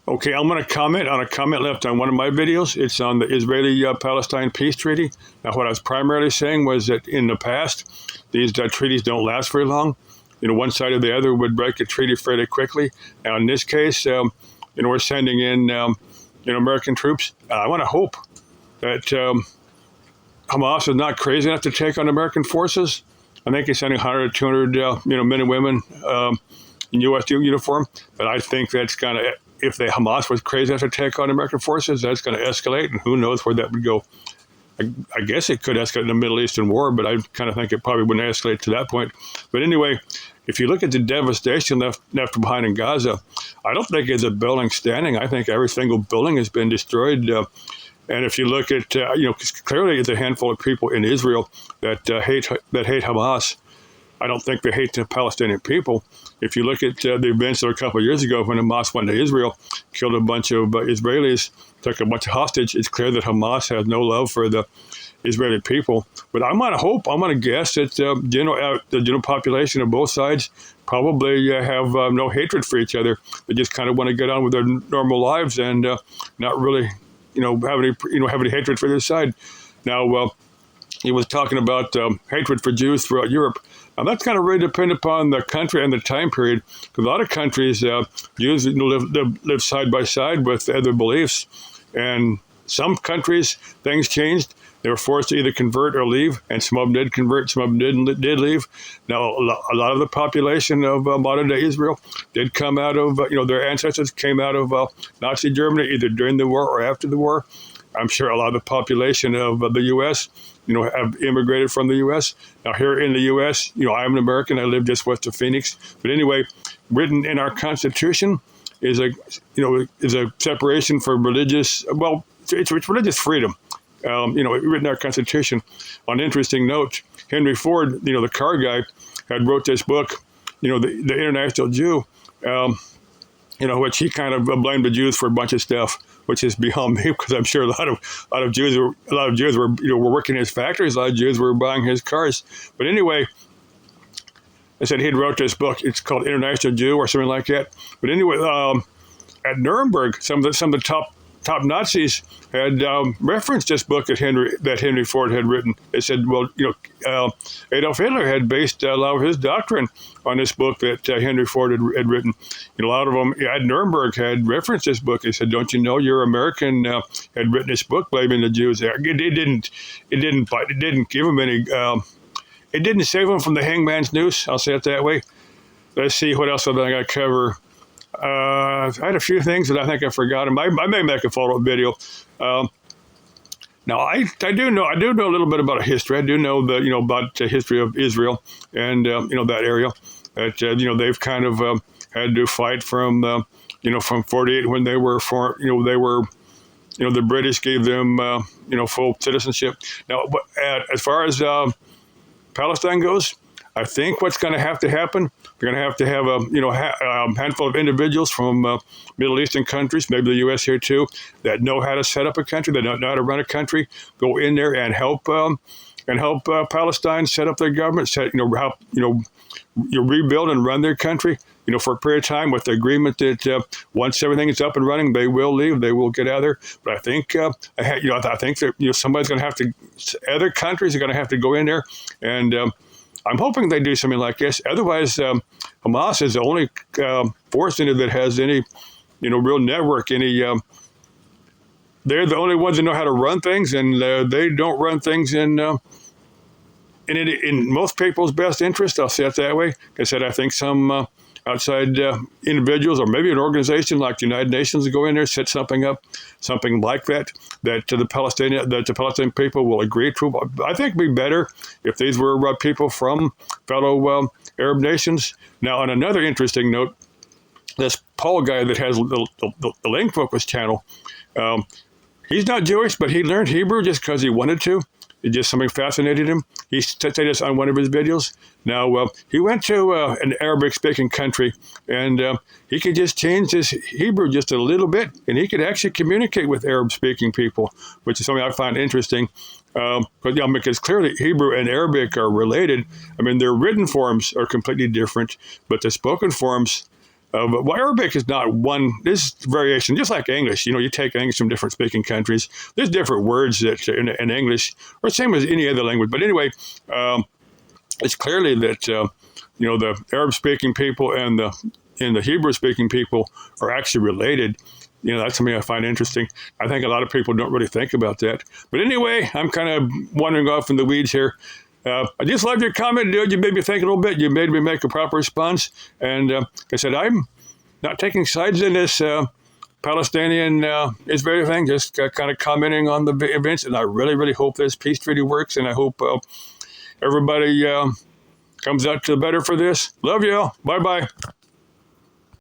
Okay, I'm going to comment on a comment left on one of my videos. It's on the Israeli Palestine peace treaty. Now, what I was primarily saying was that in the past, these treaties don't last very long. One side or the other would break a treaty fairly quickly. Now, in this case, we're sending in, American troops. I want to hope that Hamas is not crazy enough to take on American forces. I think he's sending 100 or 200, men and women in U.S. uniform. But I think that's going to, if the Hamas was crazy enough to take on American forces, that's going to escalate, and who knows where that would go. I guess it could escalate in the Middle Eastern war, but I kind of think it probably wouldn't escalate to that point. But anyway, if you look at the devastation left behind in Gaza, I don't think it's a building standing. I think every single building has been destroyed. And if you look at, clearly it's a handful of people in Israel that hate Hamas. I don't think they hate the Palestinian people. If you look at the events of a couple of years ago when Hamas went to Israel, killed a bunch of Israelis, took a bunch of hostage, it's clear that Hamas has no love for the Israeli people. But I'm going to guess that the general population of both sides probably have no hatred for each other. They just kind of want to get on with their normal lives and not really, have any hatred for their side. Now, he was talking about hatred for Jews throughout Europe. Now, that's kind of really dependent upon the country and the time period. Because a lot of countries, Jews live side by side with other beliefs. And some countries, things changed. They were forced to either convert or leave, and some of them did convert, some of them did leave. Now, a lot of the population of modern-day Israel did come out of, their ancestors came out of Nazi Germany, either during the war or after the war. I'm sure a lot of the population of the U.S., have immigrated from the U.S. Now, here in the U.S., I'm an American. I live just west of Phoenix. But anyway, written in our Constitution is a separation for religious, it's religious freedom. Written in our Constitution. On an interesting note, Henry Ford, the car guy, had wrote this book, the International Jew, which he kind of blamed the Jews for a bunch of stuff, which is beyond me, because I'm sure a lot of Jews were were working in his factories. A lot of Jews were buying his cars. But anyway, I said he wrote this book. It's called International Jew or something like that. But anyway, at Nuremberg, some of the top Nazis had referenced this book that Henry Ford had written. They said, Adolf Hitler had based a lot of his doctrine on this book that Henry Ford had written. A lot of them at Nuremberg had referenced this book. They said, "Don't you know your American had written this book blaming the Jews?" It didn't give them any. It didn't save them from the hangman's noose. I'll say it that way. Let's see what else I got to cover. I had a few things that I think I forgot. I may make a follow-up video. Now I do know a little bit about history. I do know about the history of Israel and that area. That they've kind of had to fight from 48 when they were the British gave them full citizenship. Now, as far as Palestine goes, I think what's going to have to happen, we're going to have a handful of individuals from Middle Eastern countries, maybe the U.S. here too, that know how to set up a country, that know how to run a country, go in there and help Palestine set up their government, help rebuild and run their country, for a period of time with the agreement that once everything is up and running, they will leave, they will get out of there. But I think I think that somebody's going to have to, other countries are going to have to go in there and. I'm hoping they do something like this. Otherwise, Hamas is the only force in it that has any, real network. They're the only ones that know how to run things, and they don't run things in most people's best interest. I'll say it that way. Like I said, I think some outside individuals or maybe an organization like the United Nations will go in there, set something up, something like that the Palestinian people will agree to. I think it'd be better if these were people from fellow Arab nations. Now, on another interesting note, this Paul guy that has the Link Focus channel, he's not Jewish, but he learned Hebrew just because he wanted to. It just something fascinated him. He said this on one of his videos. Now, he went to an Arabic-speaking country, and he could just change his Hebrew just a little bit, and he could actually communicate with Arab-speaking people, which is something I find interesting. Because clearly Hebrew and Arabic are related. I mean, their written forms are completely different, but the spoken forms, But Arabic is not one. This variation, just like English. You take English from different speaking countries. There's different words that in English, or same as any other language. But anyway, it's clearly that the Arab-speaking people and the Hebrew-speaking people are actually related. That's something I find interesting. I think a lot of people don't really think about that. But anyway, I'm kind of wandering off in the weeds here. I just love your comment, dude. You made me think a little bit. You made me make a proper response. And like I said, I'm not taking sides in this Palestinian Israeli thing, just kind of commenting on the events. And I really, really hope this peace treaty works. And I hope everybody comes out to the better for this. Love you all. Bye-bye.